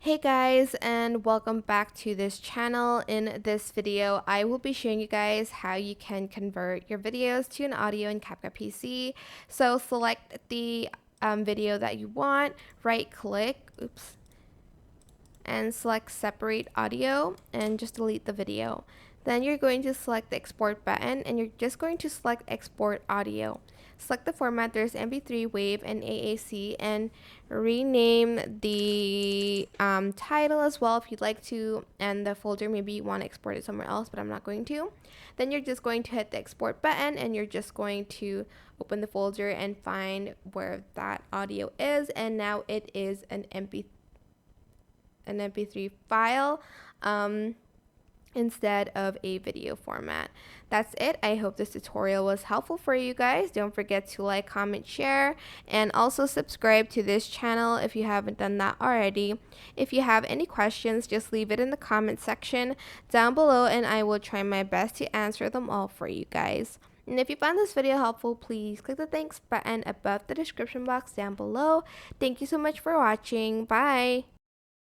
Hey guys, and welcome back to this channel. In this video, I will be showing you guys how you can convert your videos to an audio in CapCut PC. So select the video that you want, right click, and select separate audio and just delete the video. Then you're going to select the export button and you're just going to select export audio. Select the format, there's MP3, WAV, and AAC, and rename the title as well if you'd like to, and the folder maybe you want to export it somewhere else, but I'm not going to. Then you're just going to hit the export button and you're just going to open the folder and find where that audio is, and now it is an MP3 file instead of a video format. That's it. I hope this tutorial was helpful for you guys. Don't forget to like, comment, share, and also subscribe to this channel if you haven't done that already. If you have any questions, just leave it in the comment section down below and I will try my best to answer them all for you guys. And if you found this video helpful, please click the thanks button above the description box down below. Thank you so much for watching. Bye!